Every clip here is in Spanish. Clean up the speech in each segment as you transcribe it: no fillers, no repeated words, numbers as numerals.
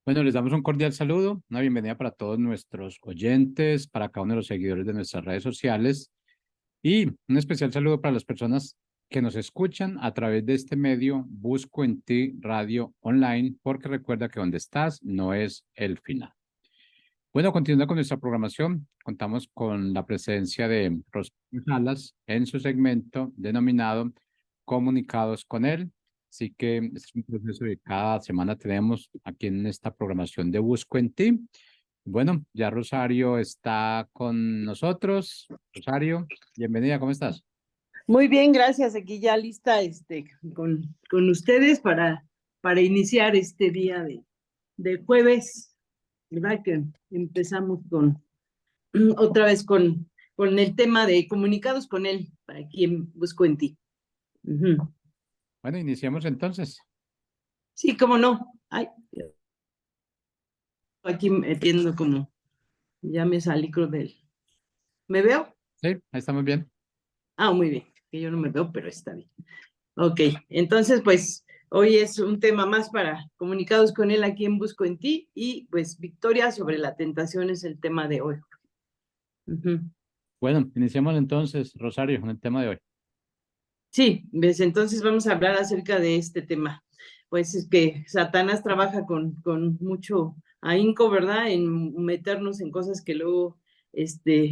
Bueno, les damos un cordial saludo, una bienvenida para todos nuestros oyentes, para cada uno de los seguidores de nuestras redes sociales y un especial saludo para las personas que nos escuchan a través de este medio Busco en Ti Radio Online, porque recuerda que donde estás no es el final. Bueno, continuando con nuestra programación, contamos con la presencia de Rosario Salas en su segmento denominado Comunicados con él. Así que este es un proceso que cada semana tenemos aquí en esta programación de Busco en Ti. Bueno, ya Rosario está con nosotros. Rosario, bienvenida, ¿cómo estás? Muy bien, gracias. Aquí ya lista con ustedes para iniciar este día de jueves, ¿verdad? Que empezamos otra vez con el tema de comunicados con él, para quien busco en ti. Bueno, iniciamos entonces. Sí, cómo no. Ay, aquí metiendo como, ya me salí con él. ¿Me veo? Sí, ahí estamos bien. Ah, muy bien, que yo no me veo, pero está bien. Ok, entonces pues hoy es un tema más para comunicados con él, a quien busco en ti, y pues victoria sobre la tentación es el tema de hoy. Bueno, iniciamos entonces, Rosario, con el tema de hoy. Sí, ves, entonces vamos a hablar acerca de este tema. Pues es que Satanás trabaja con mucho ahínco, ¿verdad? En meternos en cosas que luego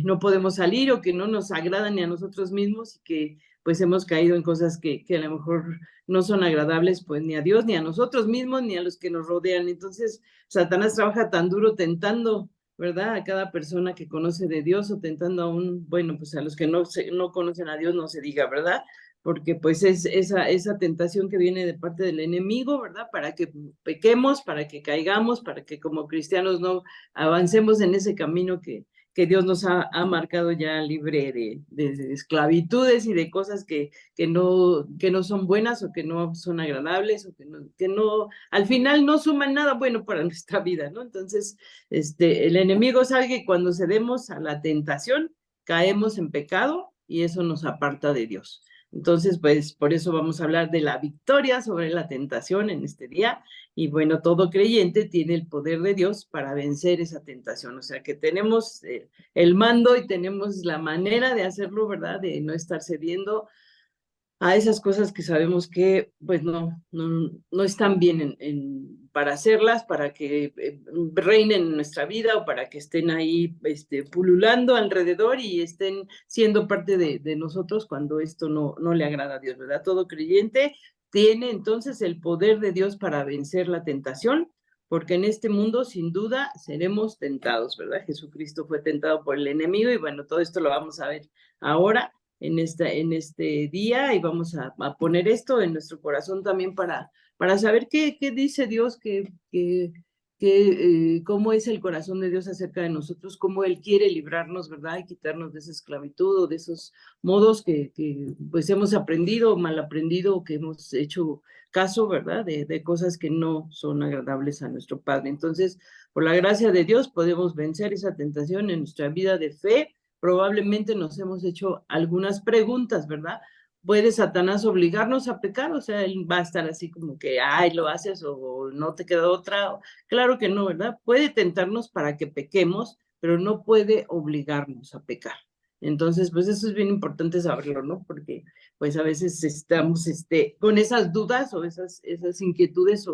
no podemos salir o que no nos agradan ni a nosotros mismos y que pues hemos caído en cosas que a lo mejor no son agradables pues ni a Dios, ni a nosotros mismos, ni a los que nos rodean. Entonces Satanás trabaja tan duro tentando, ¿verdad? A cada persona que conoce de Dios o tentando a bueno, pues a los que no conocen a Dios no se diga, ¿verdad? Porque pues es esa tentación que viene de parte del enemigo, ¿verdad? Para que pequemos, para que caigamos, para que como cristianos no avancemos en ese camino que Dios nos ha marcado ya libre de esclavitudes y de cosas que no son buenas o que no son agradables o que no, al final no suman nada bueno para nuestra vida, ¿no? Entonces, el enemigo sabe que cuando cedemos a la tentación, caemos en pecado y eso nos aparta de Dios. Entonces, pues por eso vamos a hablar de la victoria sobre la tentación en este día. Y bueno, todo creyente tiene el poder de Dios para vencer esa tentación. O sea que tenemos el mando y tenemos la manera de hacerlo, ¿verdad? De no estar cediendo a esas cosas que sabemos que pues no están bien para hacerlas, para que reinen en nuestra vida o para que estén ahí pululando alrededor y estén siendo parte de nosotros cuando esto no le agrada a Dios, ¿verdad? Todo creyente tiene entonces el poder de Dios para vencer la tentación, porque en este mundo sin duda seremos tentados, ¿verdad? Jesucristo fue tentado por el enemigo y bueno, todo esto lo vamos a ver ahora en este día y vamos a poner esto en nuestro corazón también para saber qué dice Dios, cómo es el corazón de Dios acerca de nosotros, cómo Él quiere librarnos, ¿verdad? Y quitarnos de esa esclavitud o de esos modos que pues hemos aprendido, mal aprendido, que hemos hecho caso, ¿verdad? De cosas que no son agradables a nuestro Padre. Entonces, por la gracia de Dios podemos vencer esa tentación en nuestra vida de fe. Probablemente nos hemos hecho algunas preguntas, ¿verdad? ¿Puede Satanás obligarnos a pecar? O sea, él va a estar así como que, ay, lo haces o no te queda otra. Claro que no, ¿verdad? Puede tentarnos para que pequemos, pero no puede obligarnos a pecar. Entonces, pues eso es bien importante saberlo, ¿no? Porque pues a veces estamos con esas dudas o esas inquietudes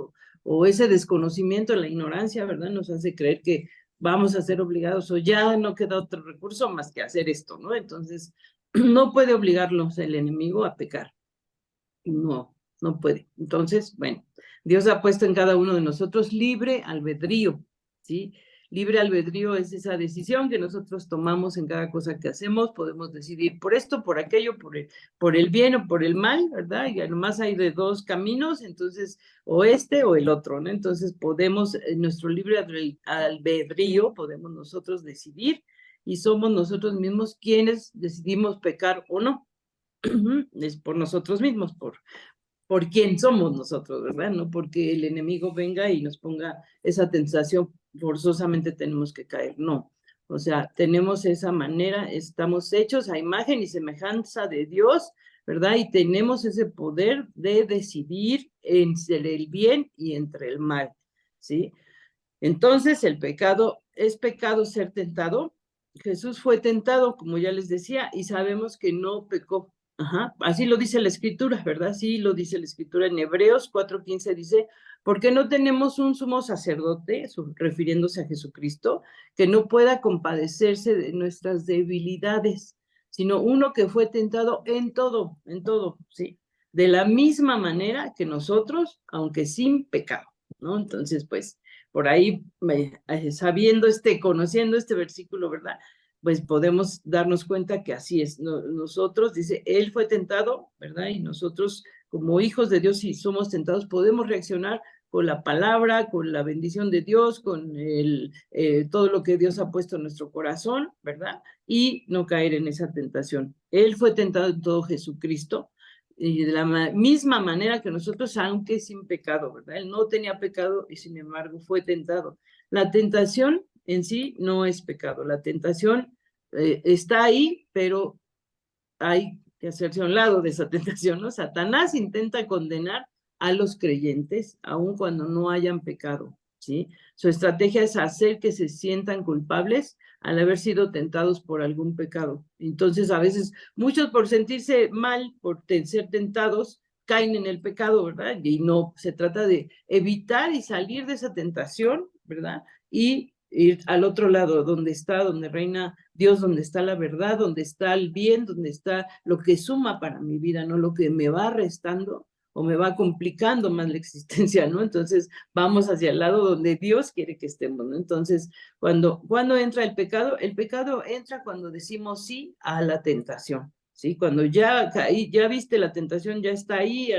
o ese desconocimiento, la ignorancia, ¿verdad? Nos hace creer que vamos a ser obligados o ya no queda otro recurso más que hacer esto, ¿no? Entonces, no puede obligarnos el enemigo a pecar. No puede. Entonces, bueno, Dios ha puesto en cada uno de nosotros libre albedrío, ¿sí? Libre albedrío es esa decisión que nosotros tomamos en cada cosa que hacemos. Podemos decidir por esto, por aquello, por el bien o por el mal, ¿verdad? Y además hay de dos caminos, entonces, o o el otro, ¿no? Entonces, podemos, en nuestro libre albedrío, podemos nosotros decidir y somos nosotros mismos quienes decidimos pecar o no. Es por nosotros mismos, por quién somos nosotros, ¿verdad? No porque el enemigo venga y nos ponga esa tentación, forzosamente tenemos que caer, no. O sea, tenemos esa manera, estamos hechos a imagen y semejanza de Dios, ¿verdad? Y tenemos ese poder de decidir entre el bien y entre el mal, ¿sí? Entonces, el pecado, ¿es pecado ser tentado? Jesús fue tentado, como ya les decía, y sabemos que no pecó. Ajá. Así lo dice la Escritura, ¿verdad? Sí lo dice la Escritura en Hebreos 4:15, dice, porque no tenemos un sumo sacerdote, refiriéndose a Jesucristo, que no pueda compadecerse de nuestras debilidades, sino uno que fue tentado en todo, ¿sí? De la misma manera que nosotros, aunque sin pecado, ¿no? Entonces, pues, por ahí, sabiendo conociendo este versículo, ¿verdad? Pues podemos darnos cuenta que así es. Nosotros, dice, Él fue tentado, ¿verdad? Y nosotros, como hijos de Dios, si somos tentados, podemos reaccionar con la palabra, con la bendición de Dios, con todo lo que Dios ha puesto en nuestro corazón, ¿verdad? Y no caer en esa tentación. Él fue tentado en todo, Jesucristo, y de la misma manera que nosotros, aunque sin pecado, ¿verdad? Él no tenía pecado y sin embargo fue tentado. La tentación en sí no es pecado, la tentación está ahí, pero hay que hacerse a un lado de esa tentación, ¿no? Satanás intenta condenar a los creyentes, aun cuando no hayan pecado, ¿sí? Su estrategia es hacer que se sientan culpables al haber sido tentados por algún pecado. Entonces, a veces, muchos por sentirse mal, por ser tentados, caen en el pecado, ¿verdad? Y no, se trata de evitar y salir de esa tentación, ¿verdad? Y ir al otro lado, donde reina Dios, donde está la verdad, donde está el bien, donde está lo que suma para mi vida, no lo que me va restando o me va complicando más la existencia, ¿no? Entonces vamos hacia el lado donde Dios quiere que estemos, ¿no? Entonces, cuando entra el pecado entra cuando decimos sí a la tentación, ¿sí? Cuando ya viste la tentación, ya está ahí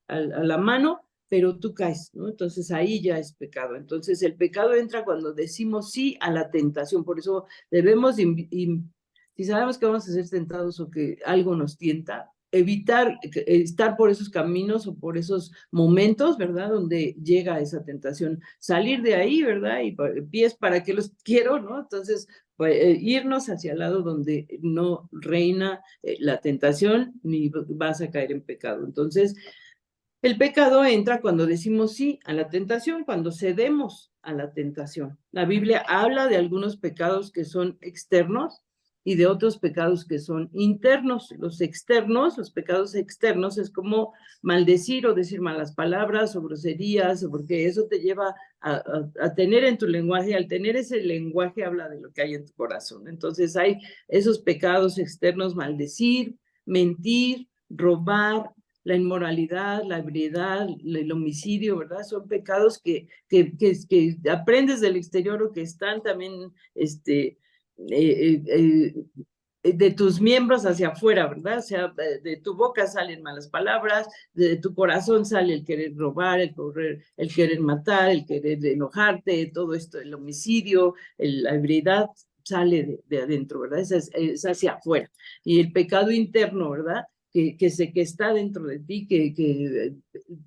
a la mano, pero tú caes, ¿no? Entonces ahí ya es pecado. Entonces el pecado entra cuando decimos sí a la tentación. Por eso debemos, si sabemos que vamos a ser tentados o que algo nos tienta, evitar estar por esos caminos o por esos momentos, ¿verdad? Donde llega esa tentación. Salir de ahí, ¿verdad? Y pies para que los quiero, ¿no? Entonces, pues, irnos hacia el lado donde no reina la tentación ni vas a caer en pecado. Entonces, el pecado entra cuando decimos sí a la tentación, cuando cedemos a la tentación. La Biblia habla de algunos pecados que son externos y de otros pecados que son internos. Los pecados externos es como maldecir o decir malas palabras o groserías, porque eso te lleva a tener en tu lenguaje, al tener ese lenguaje habla de lo que hay en tu corazón. Entonces hay esos pecados externos, maldecir, mentir, robar, la inmoralidad, la ebriedad, el homicidio, ¿verdad? Son pecados que aprendes del exterior o que están también de tus miembros hacia afuera, ¿verdad? O sea, de tu boca salen malas palabras, de tu corazón sale el querer robar, el querer matar, el querer enojarte, todo esto, el homicidio, la ebriedad sale de adentro, ¿verdad? Es hacia afuera. Y el pecado interno, ¿verdad? Que está dentro de ti, que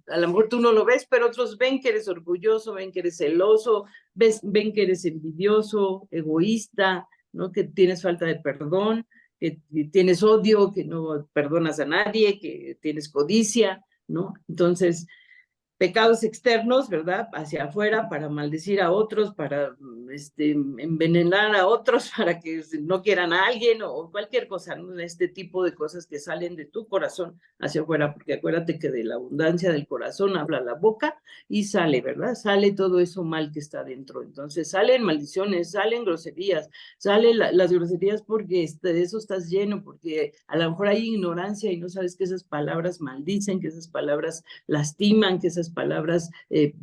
a lo mejor tú no lo ves, pero otros ven que eres orgulloso, ven que eres celoso, ven que eres envidioso, egoísta, ¿no? Que tienes falta de perdón, que tienes odio, que no perdonas a nadie, que tienes codicia, ¿no? Entonces, pecados externos, ¿verdad? Hacia afuera para maldecir a otros, para envenenar a otros, para que no quieran a alguien o cualquier cosa, ¿no? Este tipo de cosas que salen de tu corazón hacia afuera, porque acuérdate que de la abundancia del corazón habla la boca y sale, ¿verdad? Sale todo eso mal que está dentro. Entonces salen maldiciones, salen groserías, salen las groserías porque de eso estás lleno, porque a lo mejor hay ignorancia y no sabes que esas palabras maldicen, que esas palabras lastiman, que esas palabras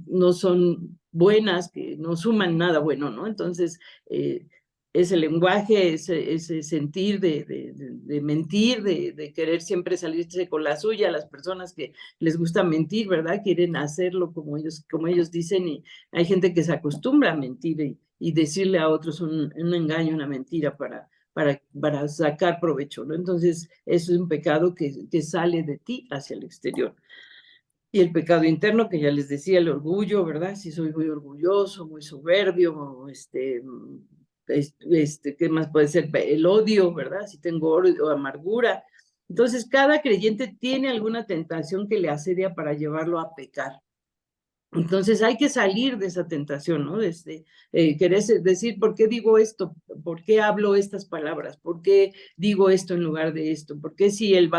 no son buenas, que no suman nada bueno, ¿no? Entonces, ese lenguaje, ese sentir de mentir, de querer siempre salirse con la suya, las personas que les gusta mentir, ¿verdad? Quieren hacerlo como ellos dicen, y hay gente que se acostumbra a mentir y decirle a otros un engaño, una mentira para sacar provecho, ¿no? Entonces, eso es un pecado que sale de ti hacia el exterior. Y el pecado interno, que ya les decía, el orgullo, ¿verdad? Si soy muy orgulloso, muy soberbio, ¿qué más puede ser? El odio, ¿verdad? Si tengo odio o amargura. Entonces, cada creyente tiene alguna tentación que le asedia para llevarlo a pecar. Entonces hay que salir de esa tentación, ¿no? Querer decir, ¿por qué digo esto? ¿Por qué hablo estas palabras? ¿Por qué digo esto en lugar de esto? ¿Por qué si el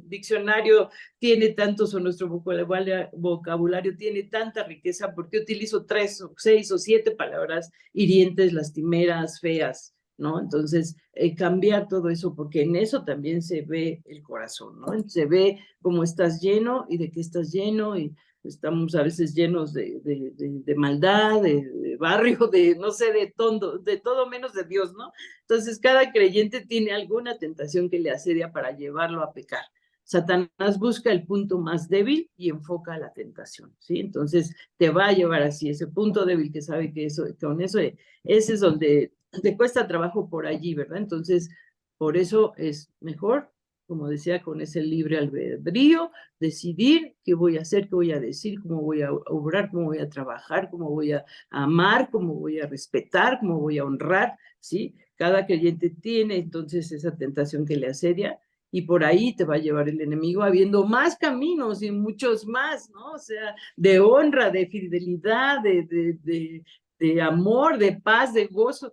diccionario tiene tantos o nuestro vocabulario tiene tanta riqueza, por qué utilizo 3 o 6 o 7 palabras hirientes, lastimeras, feas? ¿No? Entonces, cambiar todo eso, porque en eso también se ve el corazón, ¿no? Se ve cómo estás lleno y de qué estás lleno, y estamos a veces llenos de maldad, de barrio, de no sé, de todo menos de Dios, ¿no? Entonces, cada creyente tiene alguna tentación que le asedia para llevarlo a pecar. Satanás busca el punto más débil y enfoca la tentación, ¿sí? Entonces, te va a llevar así, ese punto débil que sabe que eso, con eso, ese es donde te cuesta trabajo por allí, ¿verdad? Entonces, por eso es mejor, como decía, con ese libre albedrío, decidir qué voy a hacer, qué voy a decir, cómo voy a obrar, cómo voy a trabajar, cómo voy a amar, cómo voy a respetar, cómo voy a honrar, ¿sí? Cada creyente tiene entonces esa tentación que le asedia, y por ahí te va a llevar el enemigo habiendo más caminos y muchos más, ¿no? O sea, de honra, de fidelidad, de amor, de paz, de gozo.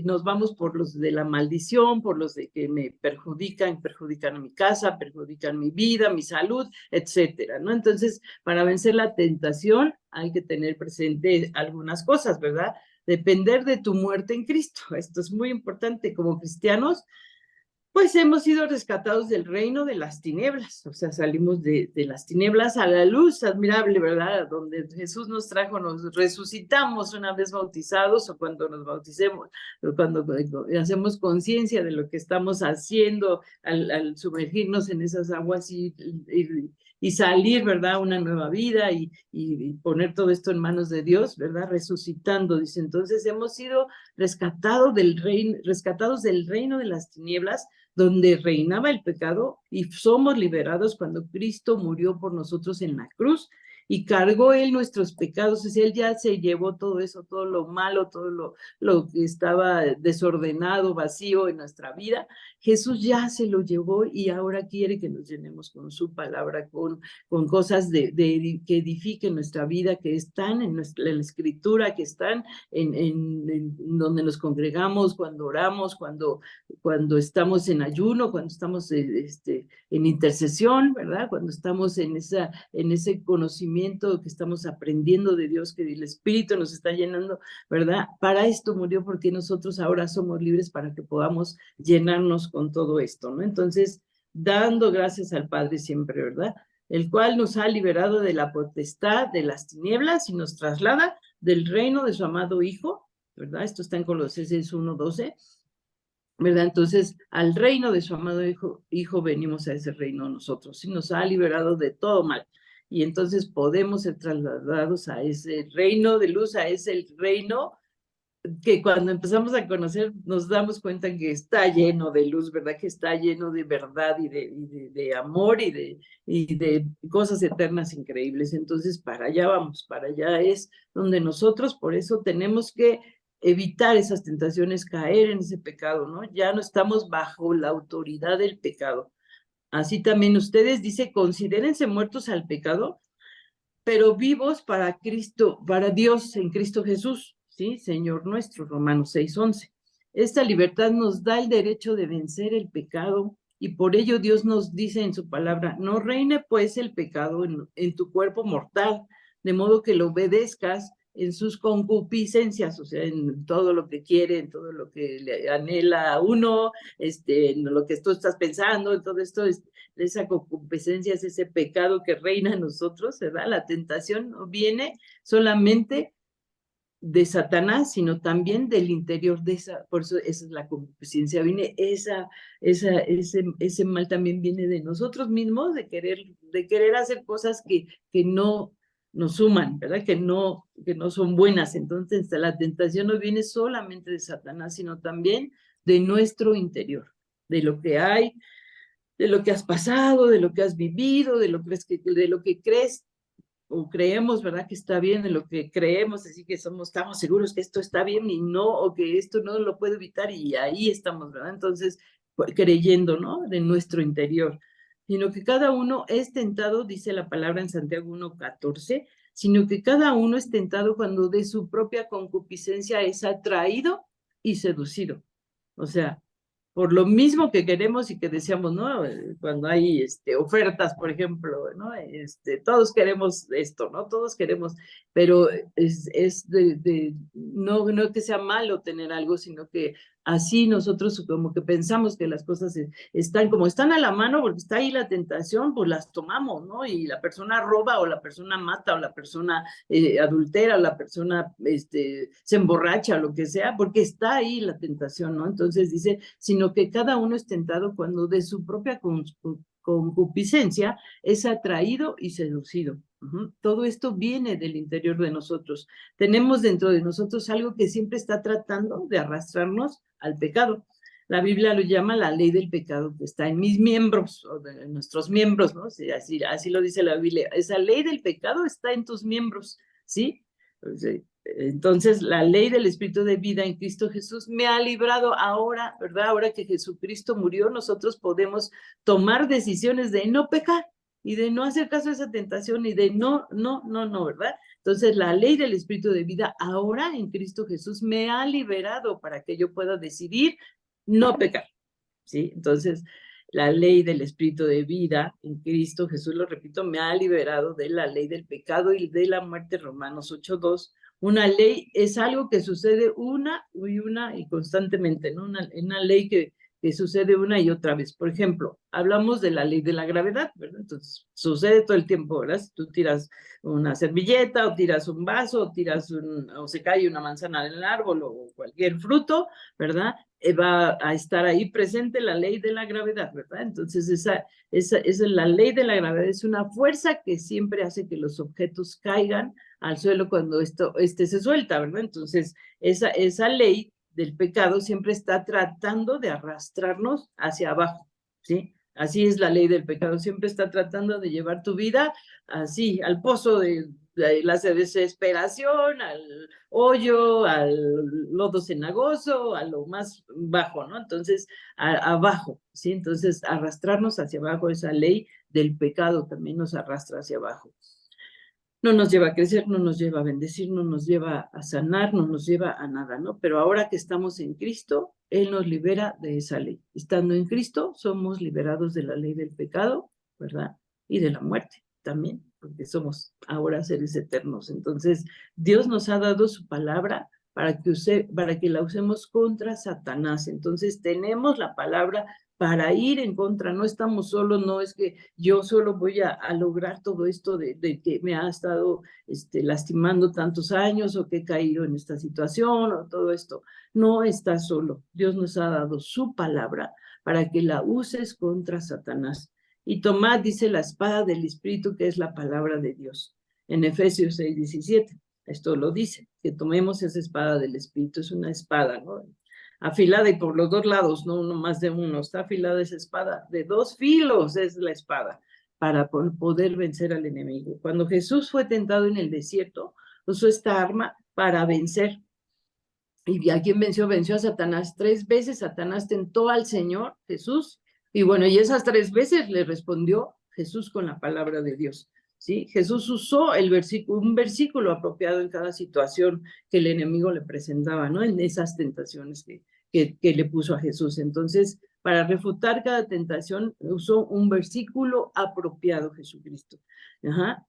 Nos vamos por los de la maldición, por los de que me perjudican a mi casa, perjudican mi vida, mi salud, etcétera, ¿no? Entonces, para vencer la tentación hay que tener presente algunas cosas, ¿verdad? Depender de tu muerte en Cristo. Esto es muy importante como cristianos. Pues hemos sido rescatados del reino de las tinieblas, o sea, salimos de las tinieblas a la luz admirable, ¿verdad? Donde Jesús nos trajo, nos resucitamos una vez bautizados, o cuando nos bauticemos, o cuando hacemos conciencia de lo que estamos haciendo al sumergirnos en esas aguas y salir, ¿verdad? Una nueva vida y poner todo esto en manos de Dios, ¿verdad? Resucitando, dice. Entonces hemos sido rescatados del reino de las tinieblas, donde reinaba el pecado, y somos liberados cuando Cristo murió por nosotros en la cruz y cargó él nuestros pecados. Es él ya se llevó todo eso, todo lo malo, todo lo que estaba desordenado, vacío en nuestra vida. Jesús ya se lo llevó y ahora quiere que nos llenemos con su palabra, con cosas que edifiquen nuestra vida, que están en la escritura, que están en donde nos congregamos, cuando oramos, cuando estamos en ayuno, cuando estamos en intercesión, ¿verdad? Cuando estamos en ese conocimiento que estamos aprendiendo de Dios, que el Espíritu nos está llenando, ¿verdad? Para esto murió, porque nosotros ahora somos libres para que podamos llenarnos con todo esto, ¿no? Entonces, dando gracias al Padre siempre, ¿verdad? El cual nos ha liberado de la potestad de las tinieblas y nos traslada del reino de su amado Hijo, ¿verdad? Esto está en Colosenses 1:12, ¿verdad? Entonces, al reino de su amado hijo venimos a ese reino nosotros, y nos ha liberado de todo mal. Y entonces podemos ser trasladados a ese reino de luz, a ese reino que cuando empezamos a conocer nos damos cuenta que está lleno de luz, ¿verdad? Que está lleno de verdad y de amor y de cosas eternas increíbles. Entonces, para allá vamos, para allá es donde nosotros, por eso tenemos que evitar esas tentaciones, caer en ese pecado, ¿no? Ya no estamos bajo la autoridad del pecado. Así también ustedes, dice, considérense muertos al pecado, pero vivos para Cristo, para Dios en Cristo Jesús, ¿sí? Señor nuestro, Romanos 6:11. Esta libertad nos da el derecho de vencer el pecado, y por ello Dios nos dice en su palabra: no reine pues el pecado en tu cuerpo mortal, de modo que lo obedezcas en sus concupiscencias, o sea, en todo lo que quiere, en todo lo que le anhela a uno, en lo que tú estás pensando, en todo esto, esa concupiscencia es ese pecado que reina en nosotros, ¿verdad? La tentación no viene solamente de Satanás, sino también del interior de por eso esa es la concupiscencia, viene ese mal también viene de nosotros mismos, de querer hacer cosas que no nos suman, ¿verdad? Que no son buenas. Entonces, la tentación no viene solamente de Satanás, sino también de nuestro interior, de lo que hay, de lo que has pasado, de lo que has vivido, de lo que crees o creemos, ¿verdad? Que está bien, de lo que creemos, así que estamos seguros que esto está bien y no, o que esto no lo puedo evitar, y ahí estamos, ¿verdad? Entonces, creyendo, ¿no? De nuestro interior, sino que cada uno es tentado, dice la palabra en Santiago 1:14, sino que cada uno es tentado cuando de su propia concupiscencia es atraído y seducido. O sea, por lo mismo que queremos y que deseamos, ¿no? Cuando hay ofertas, por ejemplo, ¿no? Todos queremos esto, ¿no? Todos queremos, pero no que sea malo tener algo, sino que así nosotros como que pensamos que las cosas están como están a la mano, porque está ahí la tentación, pues las tomamos, ¿no? Y la persona roba o la persona mata o la persona adultera o la persona se emborracha o lo que sea, porque está ahí la tentación, ¿no? Entonces dice, sino que cada uno es tentado cuando de su propia concupiscencia es atraído y seducido. Todo esto viene del interior de nosotros. Tenemos dentro de nosotros algo que siempre está tratando de arrastrarnos al pecado. La Biblia lo llama la ley del pecado que está en mis miembros, o en nuestros miembros, ¿no? Sí, así lo dice la Biblia. Esa ley del pecado está en tus miembros, ¿sí? Entonces, la ley del Espíritu de vida en Cristo Jesús me ha librado ahora, ¿verdad? Ahora que Jesucristo murió, nosotros podemos tomar decisiones de no pecar y de no hacer caso a esa tentación y de no, ¿verdad? Entonces, la ley del Espíritu de vida ahora en Cristo Jesús me ha liberado para que yo pueda decidir no pecar, ¿sí? Entonces, la ley del Espíritu de vida en Cristo Jesús, lo repito, me ha liberado de la ley del pecado y de la muerte, Romanos 8:2. Una ley es algo que sucede una y constantemente, ¿no? Una ley que sucede una y otra vez. Por ejemplo, hablamos de la ley de la gravedad, ¿verdad? Entonces, sucede todo el tiempo, ¿verdad? Si tú tiras una servilleta o tiras un vaso o se cae una manzana en el árbol o cualquier fruto, ¿verdad? Va a estar ahí presente la ley de la gravedad, ¿verdad? Entonces, esa es la ley de la gravedad, es una fuerza que siempre hace que los objetos caigan al suelo cuando se suelta, ¿verdad? Entonces, esa ley del pecado siempre está tratando de arrastrarnos hacia abajo, ¿sí? Así es la ley del pecado, siempre está tratando de llevar tu vida así, al pozo de la desesperación, al hoyo, al lodo cenagoso, a lo más bajo, ¿no? Entonces, abajo, ¿sí? Entonces, arrastrarnos hacia abajo, esa ley del pecado también nos arrastra hacia abajo. No nos lleva a crecer, no nos lleva a bendecir, no nos lleva a sanar, no nos lleva a nada, ¿no? Pero ahora que estamos en Cristo, Él nos libera de esa ley. Estando en Cristo, somos liberados de la ley del pecado, ¿verdad? Y de la muerte también, porque somos ahora seres eternos. Entonces, Dios nos ha dado su palabra para que la usemos contra Satanás. Entonces, tenemos la palabra para ir en contra, no estamos solos, no es que yo solo voy a lograr todo esto de que me ha estado lastimando tantos años o que he caído en esta situación o todo esto. No estás solo. Dios nos ha dado su palabra para que la uses contra Satanás. Y tomad, dice, la espada del Espíritu, que es la palabra de Dios. En Efesios 6:17, esto lo dice, que tomemos esa espada del Espíritu, es una espada, ¿no? Afilada y por los dos lados, no más de uno, está afilada esa espada, de 2 filos es la espada, para poder vencer al enemigo. Cuando Jesús fue tentado en el desierto, usó esta arma para vencer. ¿Y a quién venció? Venció a Satanás 3 veces. Satanás tentó al Señor Jesús, y bueno, y esas 3 veces le respondió Jesús con la palabra de Dios. ¿Sí? Jesús usó un versículo apropiado en cada situación que el enemigo le presentaba, ¿no? En esas tentaciones que le puso a Jesús. Entonces, para refutar cada tentación, usó un versículo apropiado Jesucristo. Ajá.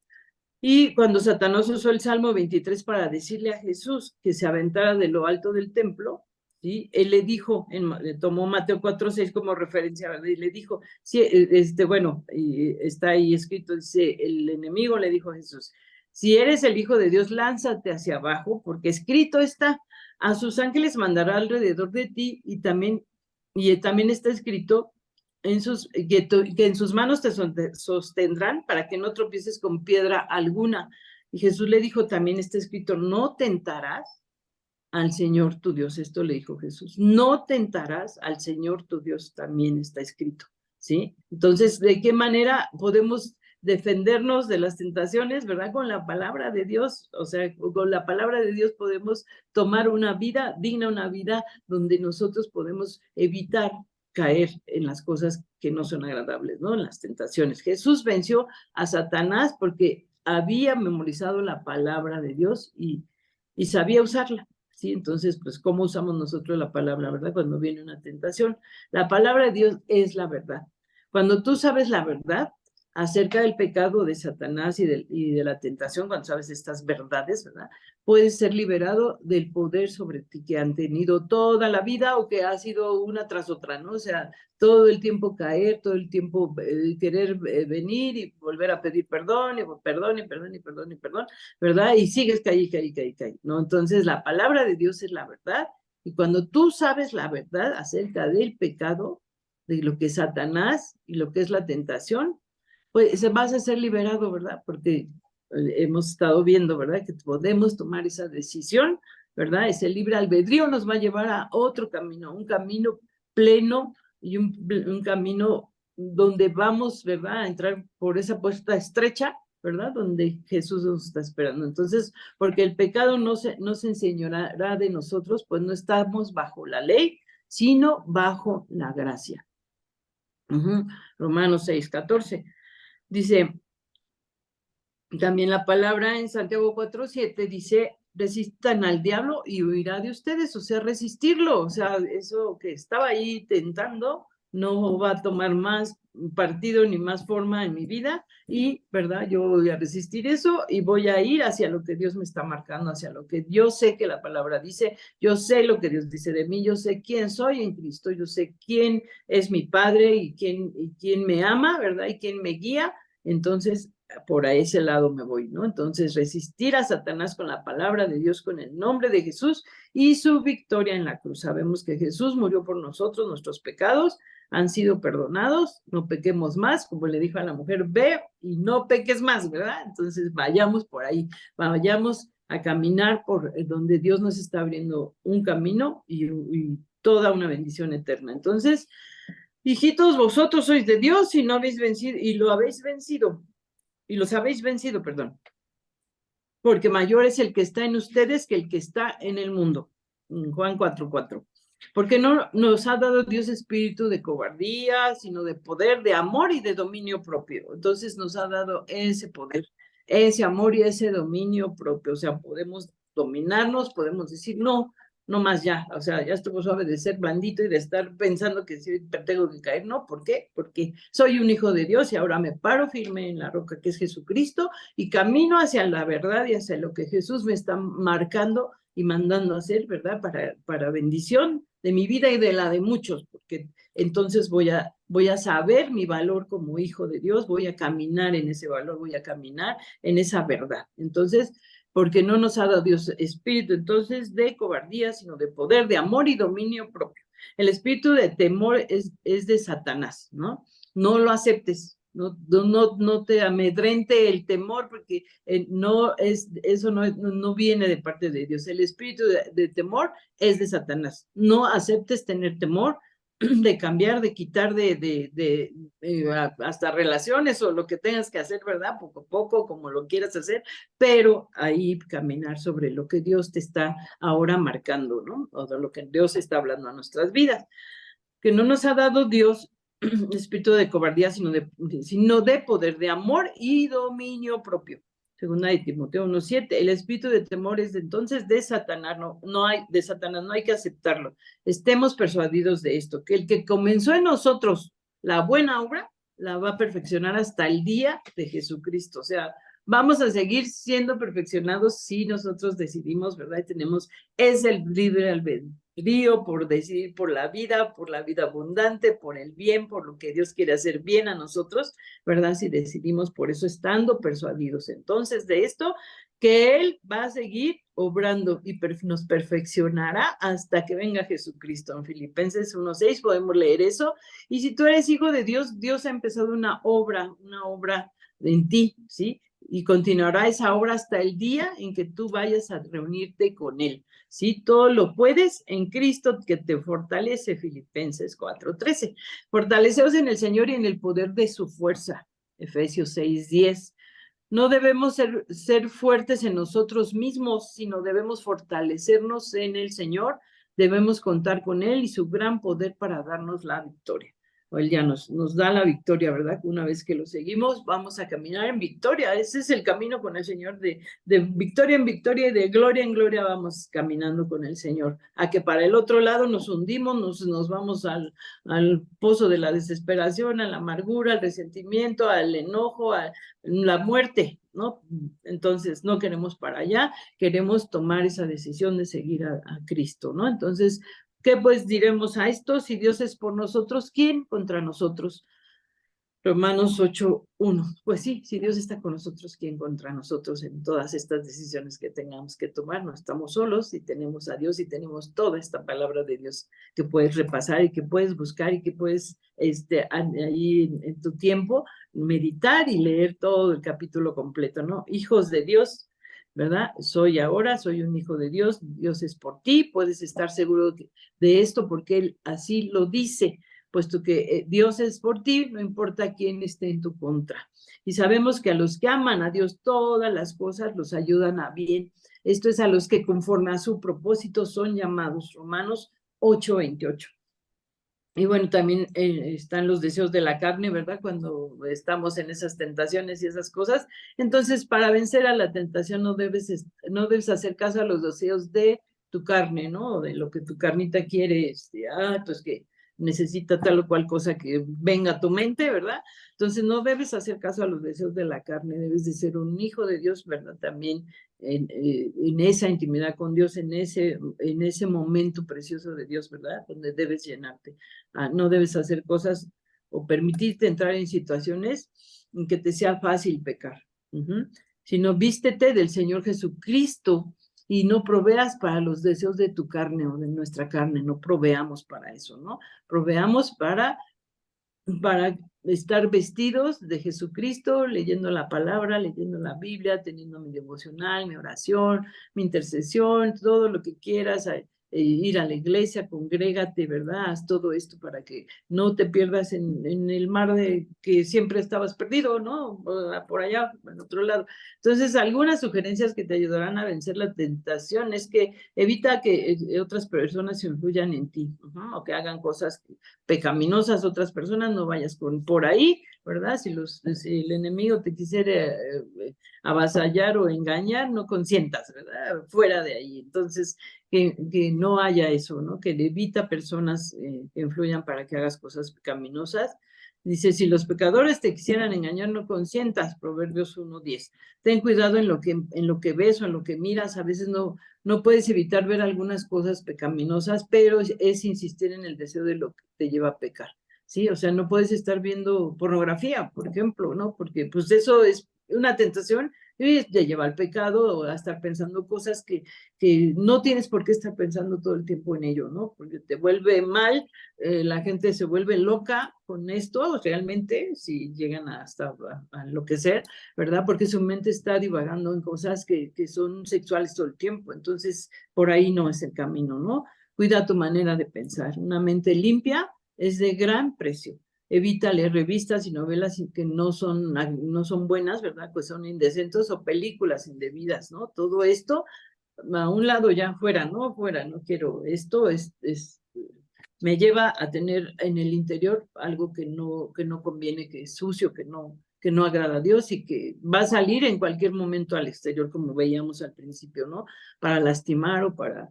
Y cuando Satanás usó el Salmo 23 para decirle a Jesús que se aventara de lo alto del templo, ¿sí? Él le dijo, tomó Mateo 4:6 como referencia, ¿verdad? Y le dijo, sí, bueno, está ahí escrito, dice, el enemigo le dijo a Jesús, si eres el Hijo de Dios, lánzate hacia abajo, porque escrito está, a sus ángeles mandará alrededor de ti, y también está escrito, que en sus manos te sostendrán para que no tropieces con piedra alguna. Y Jesús le dijo, también está escrito, no tentarás al Señor tu Dios. Esto le dijo Jesús, no tentarás al Señor tu Dios, también está escrito, ¿sí? Entonces, ¿de qué manera podemos defendernos de las tentaciones, verdad? Con la palabra de Dios, o sea, con la palabra de Dios podemos tomar una vida digna, una vida donde nosotros podemos evitar caer en las cosas que no son agradables, ¿no? En las tentaciones. Jesús venció a Satanás porque había memorizado la palabra de Dios y sabía usarla, ¿sí? Entonces, pues, ¿cómo usamos nosotros la palabra, verdad? Cuando viene una tentación. La palabra de Dios es la verdad. Cuando tú sabes la verdad acerca del pecado de Satanás y de la tentación, cuando sabes estas verdades, ¿verdad? Puedes ser liberado del poder sobre ti que han tenido toda la vida o que ha sido una tras otra, ¿no? O sea, todo el tiempo caer, todo el tiempo querer venir y volver a pedir perdón, y perdón, y perdón, y perdón, y perdón, ¿verdad? Y sigues caí, ¿no? Entonces, la palabra de Dios es la verdad, y cuando tú sabes la verdad acerca del pecado, de lo que es Satanás y lo que es la tentación, pues se vas a ser liberado, ¿verdad? Porque hemos estado viendo, ¿verdad? Que podemos tomar esa decisión, ¿verdad? Ese libre albedrío nos va a llevar a otro camino, un camino pleno y un camino donde vamos, ¿verdad? A entrar por esa puerta estrecha, ¿verdad? Donde Jesús nos está esperando. Entonces, porque el pecado no se enseñará de nosotros, pues no estamos bajo la ley, sino bajo la gracia. Romanos 6:14. Dice, también la palabra en Santiago 4:7 dice, resistan al diablo y huirá de ustedes, o sea, resistirlo, o sea, eso que estaba ahí tentando no va a tomar más partido ni más forma en mi vida y, ¿verdad? Yo voy a resistir eso y voy a ir hacia lo que Dios me está marcando, hacia lo que yo sé que la palabra dice, yo sé lo que Dios dice de mí, yo sé quién soy en Cristo, yo sé quién es mi Padre y quién me ama, ¿verdad? Y quién me guía, entonces por ese lado me voy, ¿no? Entonces, resistir a Satanás con la palabra de Dios, con el nombre de Jesús y su victoria en la cruz. Sabemos que Jesús murió por nosotros, nuestros pecados han sido perdonados, no pequemos más, como le dijo a la mujer, ve y no peques más, ¿verdad? Entonces, vayamos por ahí, vayamos a caminar por donde Dios nos está abriendo un camino y toda una bendición eterna. Entonces, hijitos, vosotros sois de Dios y no habéis vencido, y lo habéis vencido, y los habéis vencido, perdón, porque mayor es el que está en ustedes que el que está en el mundo. Juan 4:4. Porque no nos ha dado Dios espíritu de cobardía, sino de poder, de amor y de dominio propio. Entonces nos ha dado ese poder, ese amor y ese dominio propio. O sea, podemos dominarnos, podemos decir, no, no más ya, o sea, ya estuvo suave de ser blandito y de estar pensando que sí tengo que caer, ¿no? ¿Por qué? Porque soy un hijo de Dios y ahora me paro firme en la roca que es Jesucristo y camino hacia la verdad y hacia lo que Jesús me está marcando y mandando a hacer, ¿verdad? Para bendición de mi vida y de la de muchos, porque entonces voy a saber mi valor como hijo de Dios, voy a caminar en ese valor, voy a caminar en esa verdad. Entonces, porque no nos ha dado Dios espíritu entonces de cobardía, sino de poder, de amor y dominio propio. El espíritu de temor es de Satanás, ¿no? No lo aceptes, no te amedrente el temor, porque eso no viene de parte de Dios. El espíritu de temor es de Satanás. No aceptes tener temor de cambiar, de quitar hasta relaciones o lo que tengas que hacer, ¿verdad? Poco a poco, como lo quieras hacer, pero ahí caminar sobre lo que Dios te está ahora marcando, ¿no? O de lo que Dios está hablando a nuestras vidas. Que no nos ha dado Dios espíritu de cobardía, sino de poder, de amor y dominio propio. Segunda de Timoteo 1:7, el espíritu de temor es entonces de Satanás, de Satanás, no hay que aceptarlo. Estemos persuadidos de esto, que el que comenzó en nosotros la buena obra, la va a perfeccionar hasta el día de Jesucristo. O sea, vamos a seguir siendo perfeccionados si nosotros decidimos, ¿verdad? Y tenemos ese libre albedrío por decidir por la vida abundante, por el bien, por lo que Dios quiere hacer bien a nosotros, ¿verdad? Si decidimos por eso estando persuadidos entonces de esto, que Él va a seguir obrando y nos perfeccionará hasta que venga Jesucristo. En Filipenses 1:6 podemos leer eso. Y si tú eres hijo de Dios, Dios ha empezado una obra en ti, ¿sí? Y continuará esa obra hasta el día en que tú vayas a reunirte con Él, ¿sí? Todo lo puedes en Cristo que te fortalece, Filipenses 4:13. Fortaleceos en el Señor y en el poder de su fuerza, Efesios 6:10. No debemos ser fuertes en nosotros mismos, sino debemos fortalecernos en el Señor, debemos contar con Él y su gran poder para darnos la victoria. o Él ya nos da la victoria, ¿verdad? Una vez que lo seguimos, vamos a caminar en victoria. Ese es el camino con el Señor, de victoria en victoria y de gloria en gloria vamos caminando con el Señor. A que para el otro lado nos hundimos, nos vamos al pozo de la desesperación, a la amargura, al resentimiento, al enojo, a la muerte, ¿no? Entonces, no queremos para allá, queremos tomar esa decisión de seguir a Cristo, ¿no? Entonces, ¿qué pues diremos a esto? Si Dios es por nosotros, ¿quién contra nosotros? Romanos 8:1. Pues sí, si Dios está con nosotros, ¿quién contra nosotros en todas estas decisiones que tengamos que tomar? No estamos solos y tenemos a Dios y tenemos toda esta palabra de Dios que puedes repasar y que puedes buscar y que puedes ahí en tu tiempo meditar y leer todo el capítulo completo, ¿no? Hijos de Dios, ¿verdad? Soy un hijo de Dios, Dios es por ti, puedes estar seguro de esto porque Él así lo dice, puesto que Dios es por ti, no importa quién esté en tu contra. Y sabemos que a los que aman a Dios, todas las cosas los ayudan a bien. Esto es a los que conforme a su propósito son llamados. Romanos 8:28. Y bueno, también están los deseos de la carne, ¿verdad? Cuando estamos en esas tentaciones y esas cosas. Entonces, para vencer a la tentación no debes hacer caso a los deseos de tu carne, ¿no? De lo que tu carnita quiere, pues que necesita tal o cual cosa que venga a tu mente, ¿verdad? Entonces, no debes hacer caso a los deseos de la carne, debes de ser un hijo de Dios, ¿verdad? También en esa intimidad con Dios, en ese momento precioso de Dios, ¿verdad? Donde debes llenarte. No debes hacer cosas o permitirte entrar en situaciones en que te sea fácil pecar, sino vístete del Señor Jesucristo y no proveas para los deseos de tu carne o de nuestra carne, no proveamos para eso, ¿no? Proveamos para estar vestidos de Jesucristo, leyendo la palabra, leyendo la Biblia, teniendo mi devocional, mi oración, mi intercesión, todo lo que quieras, ir a la iglesia, congrégate, ¿verdad? Haz todo esto para que no te pierdas en el mar de que siempre estabas perdido, ¿no? Por allá, en otro lado. Entonces, algunas sugerencias que te ayudarán a vencer la tentación es que evita que otras personas influyan en ti, o que hagan cosas pecaminosas otras personas, no vayas por ahí, ¿verdad? Si el enemigo te quisiera avasallar o engañar, no consientas, ¿verdad? Fuera de ahí. Entonces, que no haya eso, ¿no? Que evita personas que influyan para que hagas cosas pecaminosas. Dice, si los pecadores te quisieran engañar, no consientas, Proverbios 1:10. Ten cuidado en lo que ves o en lo que miras, a veces no puedes evitar ver algunas cosas pecaminosas, pero es insistir en el deseo de lo que te lleva a pecar, ¿sí? O sea, no puedes estar viendo pornografía, por ejemplo, ¿no? Porque pues eso es una tentación y te lleva al pecado o a estar pensando cosas que no tienes por qué estar pensando todo el tiempo en ello, ¿no? Porque te vuelve mal, la gente se vuelve loca con esto, realmente, si llegan hasta a enloquecer, ¿verdad? Porque su mente está divagando en cosas que son sexuales todo el tiempo, entonces por ahí no es el camino, ¿no? Cuida tu manera de pensar, una mente limpia es de gran precio. Evita leer revistas y novelas que no son buenas, ¿verdad? Pues son indecentes o películas indebidas, ¿no? Todo esto a un lado ya fuera, no quiero esto, me lleva a tener en el interior algo que no conviene, que es sucio, que no agrada a Dios y que va a salir en cualquier momento al exterior, como veíamos al principio, ¿no? Para lastimar o para,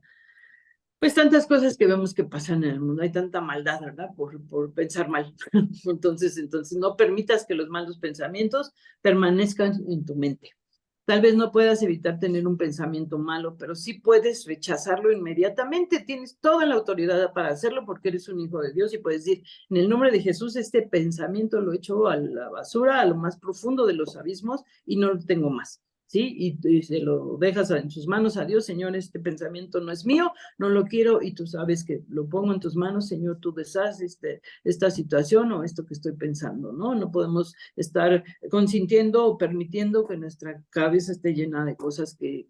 pues tantas cosas que vemos que pasan en el mundo, hay tanta maldad, ¿verdad? Por pensar mal. Entonces no permitas que los malos pensamientos permanezcan en tu mente. Tal vez no puedas evitar tener un pensamiento malo, pero sí puedes rechazarlo inmediatamente. Tienes toda la autoridad para hacerlo porque eres un hijo de Dios y puedes decir, en el nombre de Jesús, este pensamiento lo echo a la basura, a lo más profundo de los abismos y no lo tengo más. ¿Sí? Y se lo dejas en sus manos a Dios, Señor, este pensamiento no es mío, no lo quiero y tú sabes que lo pongo en tus manos, Señor, tú deshaces esta situación o esto que estoy pensando, ¿no? No podemos estar consintiendo o permitiendo que nuestra cabeza esté llena de cosas que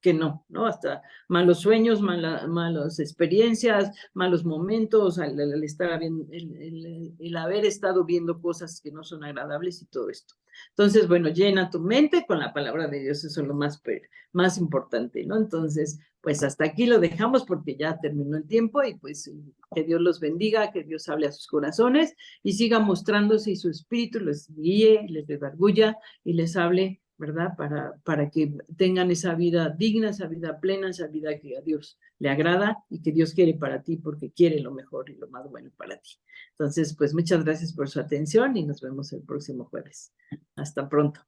que no, ¿no? Hasta malos sueños, malas experiencias, malos momentos, el estar bien, el haber estado viendo cosas que no son agradables y todo esto. Entonces, bueno, llena tu mente con la palabra de Dios, eso es lo más importante, ¿no? Entonces, pues hasta aquí lo dejamos porque ya terminó el tiempo y pues que Dios los bendiga, que Dios hable a sus corazones y siga mostrándose y su espíritu les guíe, les redarguya y les hable, ¿verdad? Para que tengan esa vida digna, esa vida plena, esa vida que a Dios le agrada y que Dios quiere para ti porque quiere lo mejor y lo más bueno para ti. Entonces, pues muchas gracias por su atención y nos vemos el próximo jueves. Hasta pronto.